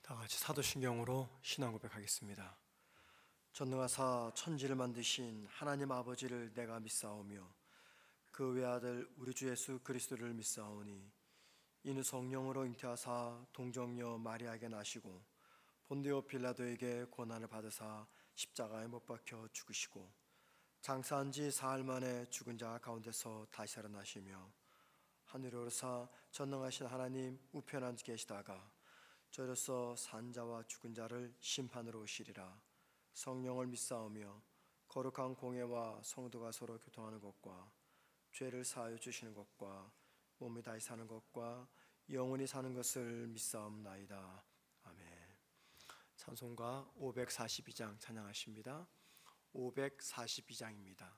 다 같이 사도신경으로 신앙 고백하겠습니다. 전능하사 천지를 만드신 하나님 아버지를 내가 믿사오며 그 외아들 우리 주 예수 그리스도를 믿사오니 이는 성령으로 잉태하사 동정녀 마리아에게 나시고 본디오 빌라도에게 고난을 받으사 십자가에 못 박혀 죽으시고 장사한 지 사흘 만에 죽은 자 가운데서 다시 살아나시며 하늘에 오르사 전능하신 하나님 우편에 계시다가 저로서 산자와 죽은 자를 심판으로 오시리라. 성령을 믿사오며 거룩한 공예와 성도가 서로 교통하는 것과 죄를 사하여 주시는 것과 몸이 다시 사는 것과 영원히 사는 것을 믿사옵나이다. 아멘. 찬송가 542장 찬양하십니다. 542장입니다.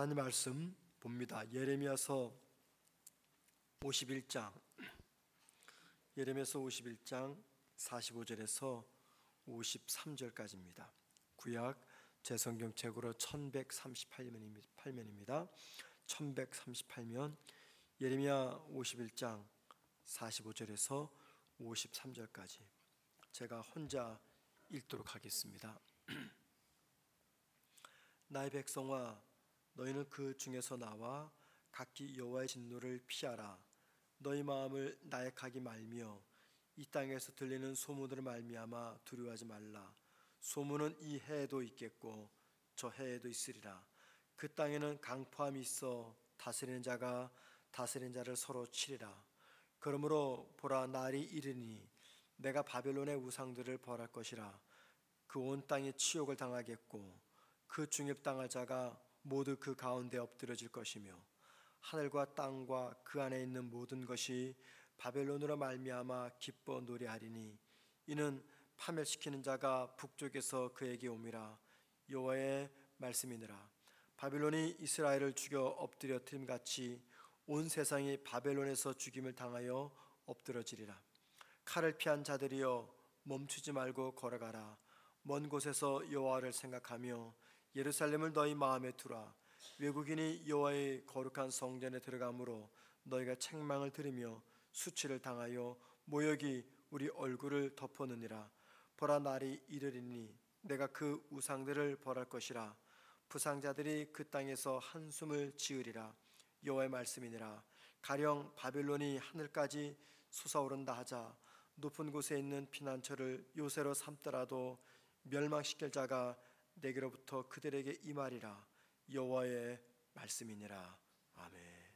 하나님 말씀 봅니다. 예레미야서 51장 45절에서 53절까지입니다. 구약 제성경책으로 1138면입니다. 1138면 예레미야 51장 45절에서 53절까지 제가 혼자 읽도록 하겠습니다. 나의 백성아, 너희는 그 중에서 나와 각기 여호와의 진노를 피하라. 너희 마음을 나약하게 말며 이 땅에서 들리는 소문들을 말미암아 두려워하지 말라. 소문은 이 해에도 있겠고 저 해에도 있으리라. 그 땅에는 강포함이 있어 다스리는 자가 다스리는 자를 서로 치리라. 그러므로 보라, 날이 이르니 내가 바벨론의 우상들을 벌할 것이라. 그 온 땅이 치욕을 당하겠고 그 중입당할 자가 모두 그 가운데 엎드려질 것이며 하늘과 땅과 그 안에 있는 모든 것이 바벨론으로 말미암아 기뻐 노래하리니 이는 파멸시키는 자가 북쪽에서 그에게 옴이라. 여호와의 말씀이니라. 바벨론이 이스라엘을 죽여 엎드려뜨림같이 온 세상이 바벨론에서 죽임을 당하여 엎드러지리라. 칼을 피한 자들이여 멈추지 말고 걸어가라. 먼 곳에서 여호와를 생각하며 예루살렘을 너희 마음에 두라. 외국인이 여호와의 거룩한 성전에 들어가므로 너희가 책망을 들으며 수치를 당하여 모욕이 우리 얼굴을 덮어느니라. 보라, 날이 이르리니 내가 그 우상들을 벌할 것이라. 부상자들이 그 땅에서 한숨을 지으리라. 여호와의 말씀이니라. 가령 바벨론이 하늘까지 솟아오른다 하자 높은 곳에 있는 피난처를 요새로 삼더라도 멸망시킬 자가 내게로부터 그들에게 임하리라. 여호와의 말씀이니라. 아멘.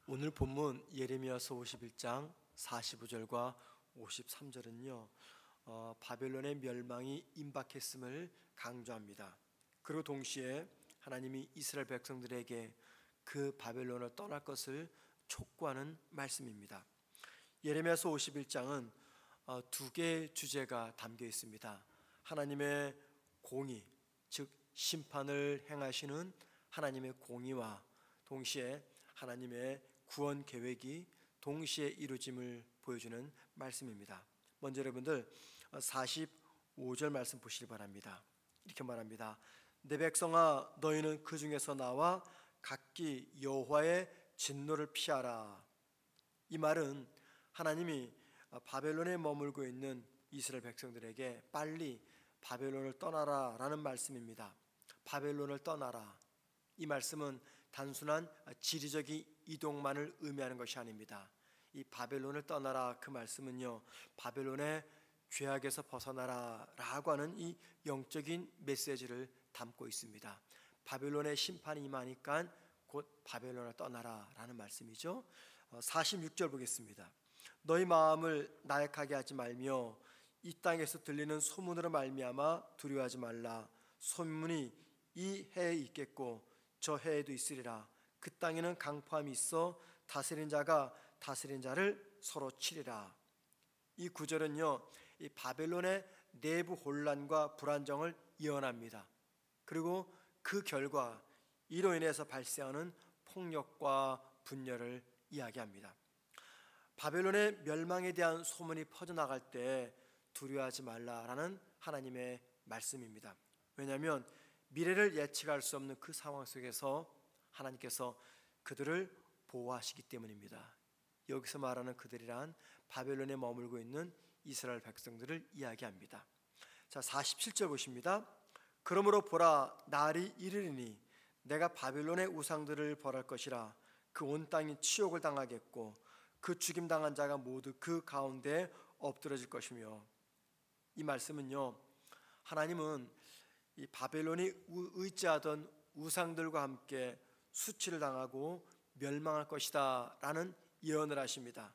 오늘 본문 예레미야서 51장 45절과 53절은요 바벨론의 멸망이 임박했음을 강조합니다. 그리고 동시에 하나님이 이스라엘 백성들에게 그 바벨론을 떠날 것을 촉구하는 말씀입니다. 예레미야서 51장은 두 개의 주제가 담겨 있습니다. 하나님의 공의, 즉 심판을 행하시는 하나님의 공의와 동시에 하나님의 구원 계획이 동시에 이루어짐을 보여주는 말씀입니다. 먼저 여러분들 45절 말씀 보시기 바랍니다. 이렇게 말합니다. 내 백성아, 너희는 그 중에서 나와 각기 여호와의 진노를 피하라. 이 말은 하나님이 바벨론에 머물고 있는 이스라엘 백성들에게 빨리 바벨론을 떠나라 라는 말씀입니다. 바벨론을 떠나라. 이 말씀은 단순한 지리적인 이동만을 의미하는 것이 아닙니다. 이 바벨론을 떠나라 그 말씀은요 바벨론의 죄악에서 벗어나라 라고 하는 이 영적인 메시지를 담고 있습니다. 바벨론의 심판이 임하니까 곧 바벨론을 떠나라 라는 말씀이죠. 46절 보겠습니다. 너희 마음을 나약하게 하지 말며 이 땅에서 들리는 소문으로 말미암아 두려워하지 말라. 소문이 이 해에 있겠고 저 해에도 있으리라. 그 땅에는 강포함이 있어 다스린 자가 다스린 자를 서로 치리라. 이 구절은요 이 바벨론의 내부 혼란과 불안정을 예언합니다. 그리고 그 결과 이로 인해서 발생하는 폭력과 분열을 이야기합니다. 바벨론의 멸망에 대한 소문이 퍼져나갈 때 두려워하지 말라라는 하나님의 말씀입니다. 왜냐하면 미래를 예측할 수 없는 그 상황 속에서 하나님께서 그들을 보호하시기 때문입니다. 여기서 말하는 그들이란 바벨론에 머물고 있는 이스라엘 백성들을 이야기합니다. 자, 47절 보십니다. 그러므로 보라, 날이 이르리니 내가 바벨론의 우상들을 벌할 것이라. 그 온 땅이 치욕을 당하겠고 그 죽임당한 자가 모두 그 가운데 엎드러질 것이며. 이 말씀은요 하나님은 이 바벨론이 의지하던 우상들과 함께 수치를 당하고 멸망할 것이다 라는 예언을 하십니다.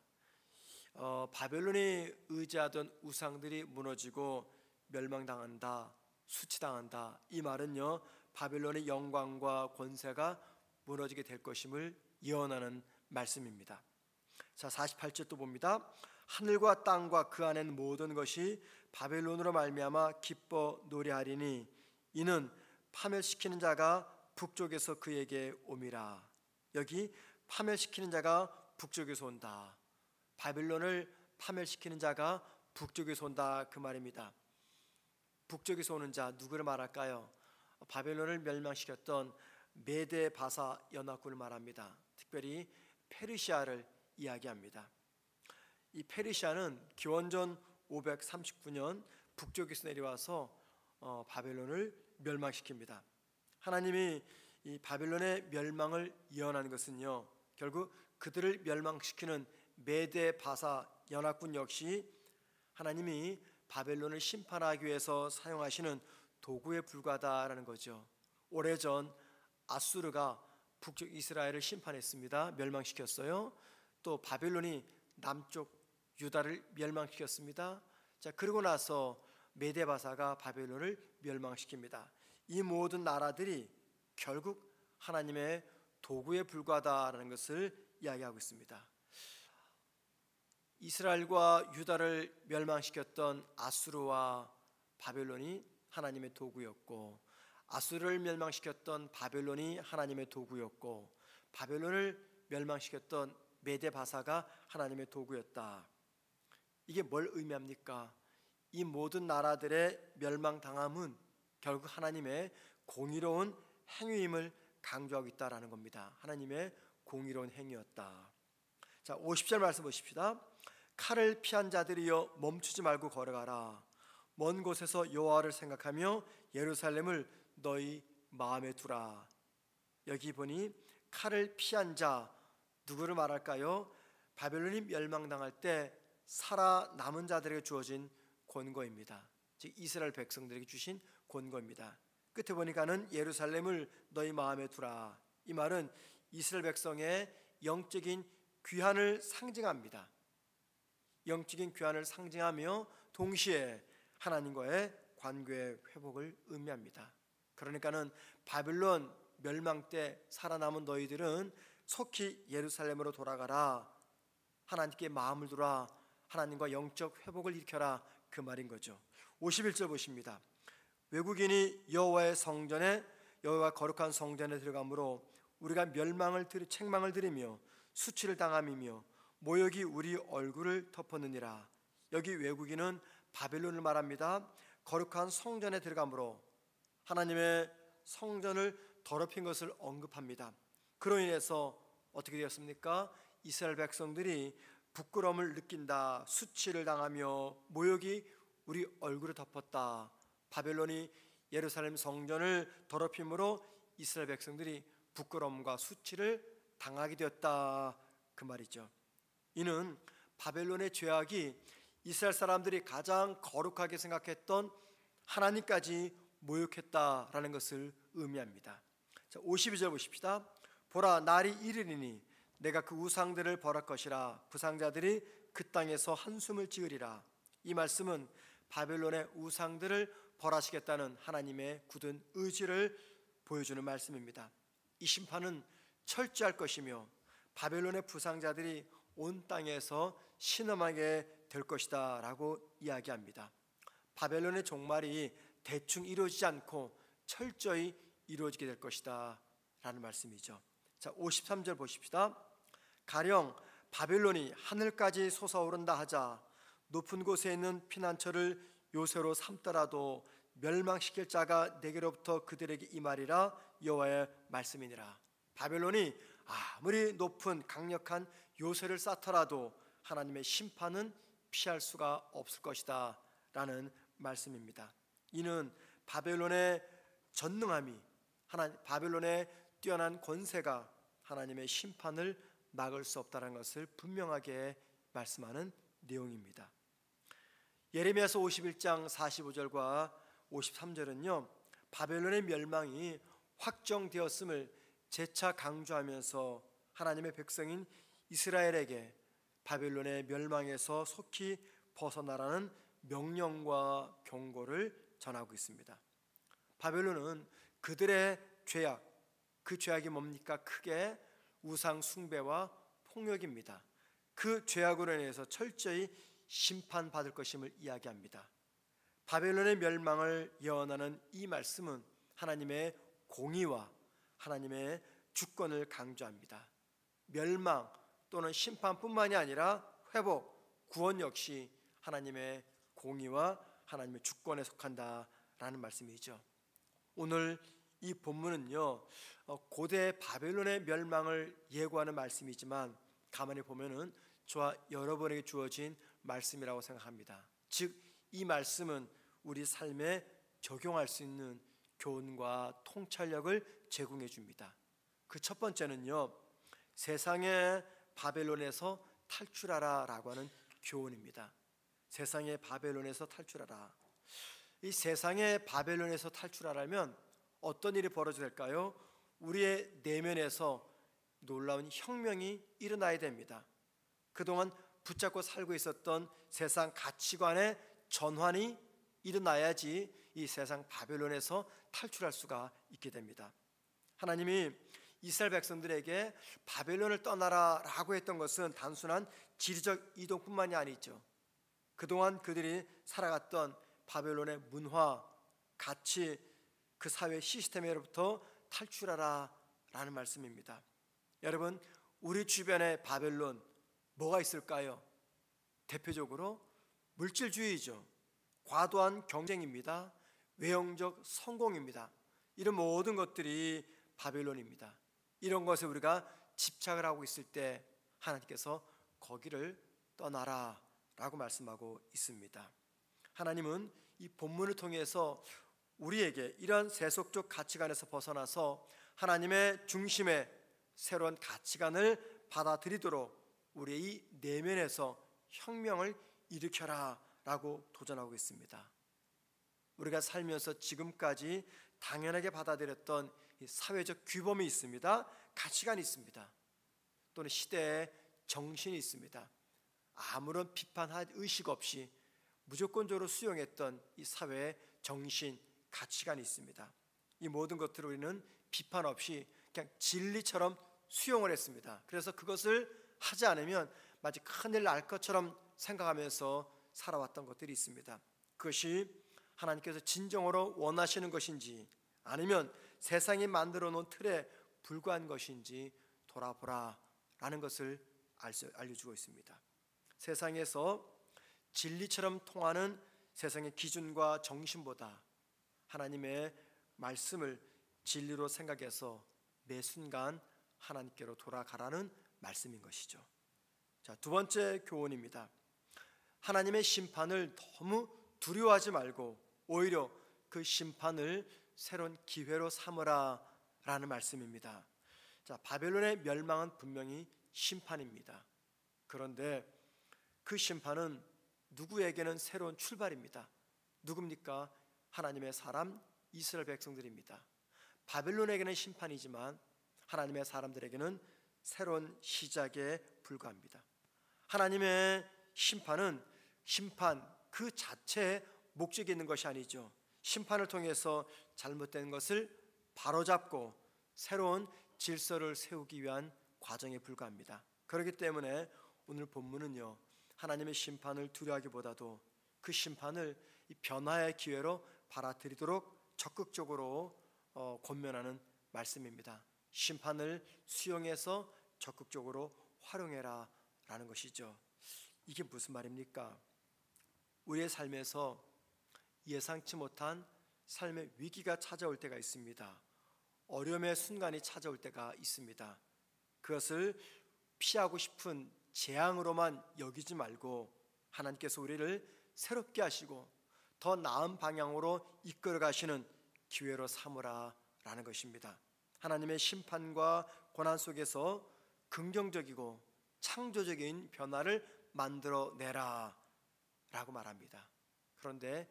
바벨론이 의지하던 우상들이 무너지고 멸망당한다, 수치당한다. 이 말은요 바벨론의 영광과 권세가 무너지게 될 것임을 예언하는 말씀입니다. 자, 48절 또 봅니다. 하늘과 땅과 그 안에는 모든 것이 바벨론으로 말미암아 기뻐 노래하리니 이는 파멸시키는 자가 북쪽에서 그에게 옴이라. 여기 파멸시키는 자가 북쪽에서 온다. 바벨론을 파멸시키는 자가 북쪽에서 온다 그 말입니다. 북쪽에서 오는 자 누구를 말할까요? 바벨론을 멸망시켰던 메데 바사 연합군을 말합니다. 특별히 페르시아를 이야기합니다. 이 페르시아는 기원전 539년 북쪽에서 내려와서 바벨론을 멸망시킵니다. 하나님이 이 바벨론의 멸망을 예언하는 것은요 결국 그들을 멸망시키는 메데 바사 연합군 역시 하나님이 바벨론을 심판하기 위해서 사용하시는 도구에 불과하다라는 거죠. 오래전 아수르가 북쪽 이스라엘을 심판했습니다. 멸망시켰어요. 또 바벨론이 남쪽 유다를 멸망시켰습니다. 자, 그러고 나서 메데바사가 바벨론을 멸망시킵니다. 이 모든 나라들이 결국 하나님의 도구에 불과하다라는 것을 이야기하고 있습니다. 이스라엘과 유다를 멸망시켰던 아수르와 바벨론이 하나님의 도구였고, 아수르를 멸망시켰던 바벨론이 하나님의 도구였고, 바벨론을 멸망시켰던 메데바사가 하나님의 도구였다. 이게 뭘 의미합니까? 이 모든 나라들의 멸망당함은 결국 하나님의 공의로운 행위임을 강조하고 있다라는 겁니다. 하나님의 공의로운 행위였다. 자, 50절 말씀 보십시다. 칼을 피한 자들이여 멈추지 말고 걸어가라. 먼 곳에서 여호와를 생각하며 예루살렘을 너희 마음에 두라. 여기 보니 칼을 피한 자, 누구를 말할까요? 바벨론이 멸망당할 때 살아남은 자들에게 주어진 권고입니다. 즉 이스라엘 백성들에게 주신 권고입니다. 끝에 보니까는 예루살렘을 너희 마음에 두라. 이 말은 이스라엘 백성의 영적인 귀환을 상징합니다. 영적인 귀환을 상징하며 동시에 하나님과의 관계의 회복을 의미합니다. 그러니까는 바벨론 멸망 때 살아남은 너희들은 속히 예루살렘으로 돌아가라. 하나님께 마음을 두라. 하나님과 영적 회복을 일으켜라. 그 말인 거죠. 51절 보십니다. 외국인이 여호와의 성전에, 여호와 거룩한 성전에 들어가므로 우리가 책망을 들이며 수치를 당함이며 모욕이 우리 얼굴을 덮었느니라. 여기 외국인은 바벨론을 말합니다. 거룩한 성전에 들어가므로 하나님의 성전을 더럽힌 것을 언급합니다. 그로 인해서 어떻게 되었습니까? 이스라엘 백성들이 부끄러움을 느낀다. 수치를 당하며 모욕이 우리 얼굴을 덮었다. 바벨론이 예루살렘 성전을 더럽힘으로 이스라엘 백성들이 부끄러움과 수치를 당하게 되었다. 그 말이죠. 이는 바벨론의 죄악이 이스라엘 사람들이 가장 거룩하게 생각했던 하나님까지 모욕했다라는 것을 의미합니다. 자, 52절 보십시다. 보라, 날이 이르리니 내가 그 우상들을 벌할 것이라. 부상자들이 그 땅에서 한숨을 지으리라. 이 말씀은 바벨론의 우상들을 벌하시겠다는 하나님의 굳은 의지를 보여주는 말씀입니다. 이 심판은 철저할 것이며 바벨론의 부상자들이 온 땅에서 신음하게 될 것이다 라고 이야기합니다. 바벨론의 종말이 대충 이루어지지 않고 철저히 이루어지게 될 것이다 라는 말씀이죠. 자, 53절 보십시다. 가령 바벨론이 하늘까지 솟아오른다 하자 높은 곳에 있는 피난처를 요새로 삼더라도 멸망시킬 자가 내게로부터 그들에게 임하리라. 여호와의 말씀이니라. 바벨론이 아무리 높은 강력한 요새를 쌓더라도 하나님의 심판은 피할 수가 없을 것이다 라는 말씀입니다. 이는 바벨론의 전능함이, 바벨론의 뛰어난 권세가 하나님의 심판을 막을 수 없다는 것을 분명하게 말씀하는 내용입니다. 예레미야서 51장 45절과 53절은요 바벨론의 멸망이 확정되었음을 재차 강조하면서 하나님의 백성인 이스라엘에게 바벨론의 멸망에서 속히 벗어나라는 명령과 경고를 전하고 있습니다. 바벨론은 그들의 죄악, 그 죄악이 뭡니까? 크게 우상 숭배와 폭력입니다. 그 죄악으로 인해서 철저히 심판받을 것임을 이야기합니다. 바벨론의 멸망을 예언하는 이 말씀은 하나님의 공의와 하나님의 주권을 강조합니다. 멸망 또는 심판뿐만이 아니라 회복, 구원 역시 하나님의 공의와 하나님의 주권에 속한다라는 말씀이죠. 오늘 이 본문은요 고대 바벨론의 멸망을 예고하는 말씀이지만 가만히 보면은 저와 여러분에게 주어진 말씀이라고 생각합니다. 즉 이 말씀은 우리 삶에 적용할 수 있는 교훈과 통찰력을 제공해 줍니다. 그 첫 번째는요 세상의 바벨론에서 탈출하라 라고 하는 교훈입니다. 세상의 바벨론에서 탈출하라. 이 세상의 바벨론에서 탈출하려면 어떤 일이 벌어져야 될까요? 우리의 내면에서 놀라운 혁명이 일어나야 됩니다. 그동안 붙잡고 살고 있었던 세상 가치관의 전환이 일어나야지 이 세상 바벨론에서 탈출할 수가 있게 됩니다. 하나님이 이스라엘 백성들에게 바벨론을 떠나라라고 했던 것은 단순한 지리적 이동뿐만이 아니죠. 그동안 그들이 살아갔던 바벨론의 문화, 가치, 그 사회 시스템으로부터 탈출하라라는 말씀입니다. 여러분, 우리 주변에 바벨론 뭐가 있을까요? 대표적으로 물질주의죠. 과도한 경쟁입니다. 외형적 성공입니다. 이런 모든 것들이 바벨론입니다. 이런 것에 우리가 집착을 하고 있을 때 하나님께서 거기를 떠나라 라고 말씀하고 있습니다. 하나님은 이 본문을 통해서 우리에게 이런 세속적 가치관에서 벗어나서 하나님의 중심의 새로운 가치관을 받아들이도록 우리의 이 내면에서 혁명을 일으켜라 라고 도전하고 있습니다. 우리가 살면서 지금까지 당연하게 받아들였던 이 사회적 규범이 있습니다. 가치관이 있습니다. 또는 시대의 정신이 있습니다. 아무런 비판할 의식 없이 무조건적으로 수용했던 이 사회의 정신, 가치관이 있습니다. 이 모든 것들을 우리는 비판 없이 그냥 진리처럼 수용을 했습니다. 그래서 그것을 하지 않으면 마치 큰일 날 것처럼 생각하면서 살아왔던 것들이 있습니다. 그것이 하나님께서 진정으로 원하시는 것인지 아니면 세상이 만들어 놓은 틀에 불과한 것인지 돌아보라라는 것을 알려주고 있습니다. 세상에서 진리처럼 통하는 세상의 기준과 정신보다 하나님의 말씀을 진리로 생각해서 매 순간 하나님께로 돌아가라는 말씀인 것이죠. 자, 두 번째 교훈입니다. 하나님의 심판을 너무 두려워하지 말고 오히려 그 심판을 새로운 기회로 삼으라 라는 말씀입니다. 자, 바벨론의 멸망은 분명히 심판입니다. 그런데 그 심판은 누구에게는 새로운 출발입니다. 누굽니까? 하나님의 사람 이스라엘 백성들입니다. 바벨론에게는 심판이지만 하나님의 사람들에게는 새로운 시작에 불과합니다. 하나님의 심판은 심판 그 자체에 목적이 있는 것이 아니죠. 심판을 통해서 잘못된 것을 바로잡고 새로운 질서를 세우기 위한 과정에 불과합니다. 그렇기 때문에 오늘 본문은요, 하나님의 심판을 두려워하기보다도 그 심판을 이 변화의 기회로 받아들이도록 적극적으로 권면하는 말씀입니다. 심판을 수용해서 적극적으로 활용해라 라는 것이죠. 이게 무슨 말입니까? 우리의 삶에서 예상치 못한 삶의 위기가 찾아올 때가 있습니다. 어려움의 순간이 찾아올 때가 있습니다. 그것을 피하고 싶은 재앙으로만 여기지 말고 하나님께서 우리를 새롭게 하시고 더 나은 방향으로 이끌어 가시는 기회로 삼으라 라는 것입니다. 하나님의 심판과 고난 속에서 긍정적이고 창조적인 변화를 만들어내라 라고 말합니다. 그런데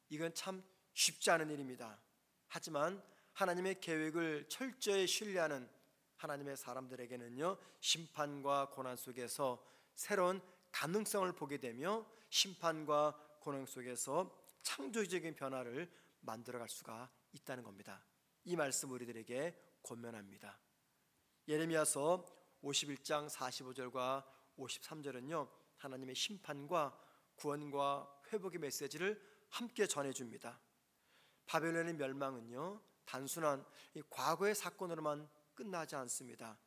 이건 참 쉽지 않은 일입니다. 하지만 하나님의 계획을 철저히 신뢰하는 하나님의 사람들에게는요, 심판과 고난 속에서 새로운 가능성을 보게 되며 심판과 고난 속에서 창조적인 변화를 만들어갈 수가 있다는 겁니다. 이 말씀 우리들에게 권면합니다. 예레미야서 51장 45절과 53절은요, 하나님의 심판과 구원과 회복의 메시지를 함께 전해줍니다. 바벨론의 멸망은요, 단순한 이 과거의 사건으로만 끝나지 않습니다.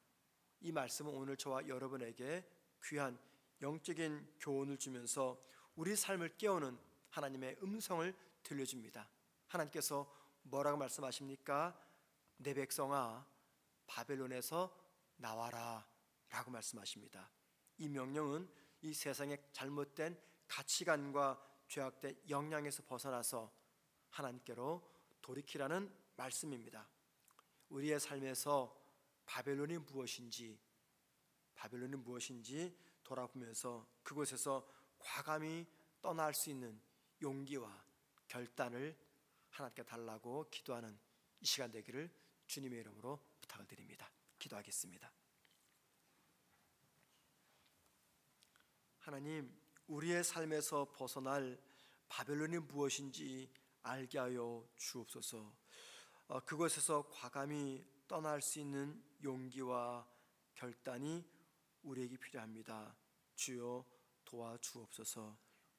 이 말씀은 오늘 저와 여러분에게 귀한 영적인 교훈을 주면서 우리 삶을 깨우는 하나님의 음성을 들려줍니다. 하나님께서 뭐라고 말씀하십니까? 내 백성아, 바벨론에서 나와라 라고 말씀하십니다. 이 명령은 이 세상의 잘못된 가치관과 죄악된 영향에서 벗어나서 하나님께로 돌이키라는 말씀입니다. 우리의 삶에서 바벨론이 무엇인지 돌아보면서 그곳에서 과감히 떠날 수 있는 용기와 결단을 하나님께 달라고 기도하는 이 시간 되기를 주님의 이름으로 부탁을 드립니다. 기도하겠습니다. 하나님, 우리의 삶에서 벗어날 바벨론이 무엇인지 알게 하여 주옵소서. 그곳에서 과감히 떠날 수 있는 용기와 결단이 우리에게 필요합니다. 주여 도와주옵소서.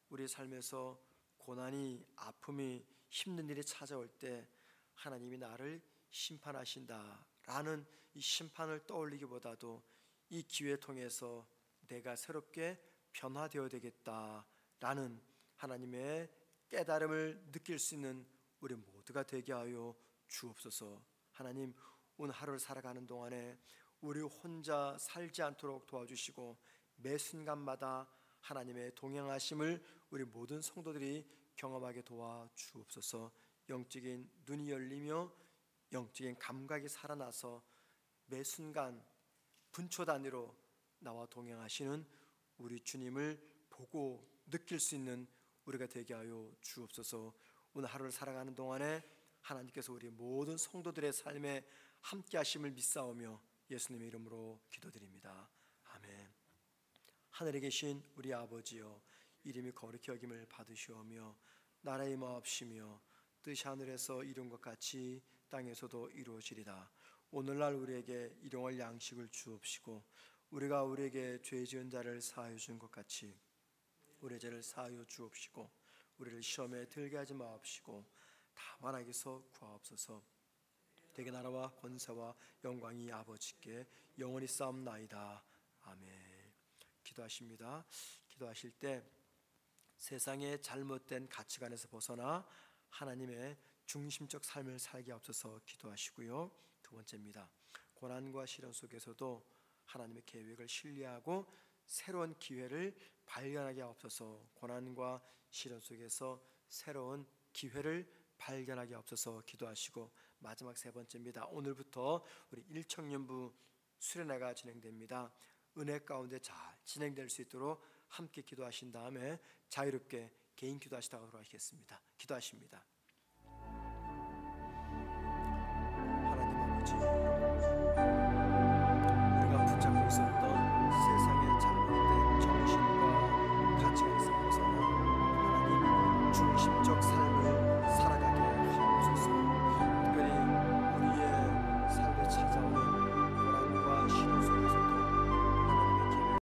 우리 삶에서 고난이, 아픔이, 힘든 일이 찾아올 때 하나님이 나를 심판하신다라는 이 심판을 떠올리기보다도 이 기회 통해서 내가 새롭게 변화되어야 되겠다라는 하나님의 깨달음을 느낄 수 있는 우리 모두가 되게 하여 주옵소서. 하나님, 오늘 하루를 살아가는 동안에 우리 혼자 살지 않도록 도와주시고 매 순간마다 하나님의 동행하심을 우리 모든 성도들이 경험하게 도와주옵소서. 영적인 눈이 열리며 영적인 감각이 살아나서 매 순간 분초 단위로 나와 동행하시는 우리 주님을 보고 느낄 수 있는 우리가 되게 하여 주옵소서. 오늘 하루를 살아가는 동안에 하나님께서 우리 모든 성도들의 삶에 함께 하심을 믿사오며 예수님의 이름으로 기도드립니다. 아멘. 하늘에 계신 우리 아버지여, 이름이 거룩히 여김을 받으시오며 나라의 마옵시며 뜻이 하늘에서 이룬 것 같이 땅에서도 이루어지리다. 오늘날 우리에게 일용할 양식을 주옵시고 우리가 우리에게 죄 지은 자를 사하여 준 것 같이 우리의 죄를 사하여 주옵시고 우리를 시험에 들게 하지 마옵시고 다만 악에서 구하옵소서. 대개 나라와 권세와 영광이 아버지께 영원히 싸움나이다. 아멘. 기도하십니다. 기도하실 때 세상의 잘못된 가치관에서 벗어나 하나님의 중심적 삶을 살게 하옵소서 기도하시고요. 두 번째입니다. 고난과 시련 속에서도 하나님의 계획을 신뢰하고 새로운 기회를 발견하게 하옵소서. 고난과 시련 속에서 새로운 기회를 발견하게 하옵소서 기도하시고, 마지막 세 번째입니다. 오늘부터 우리 일청년부 수련회가 진행됩니다. 은혜 가운데 잘 진행될 수 있도록 함께 기도하신 다음에 자유롭게 개인 기도하시다가 돌아가시겠습니다. 기도하십니다. 하나님 아버지, 우리가 붙잡고 있었던 세상의 잘못된 정신과 가치관에서 벗어나 하나님 중심적 삶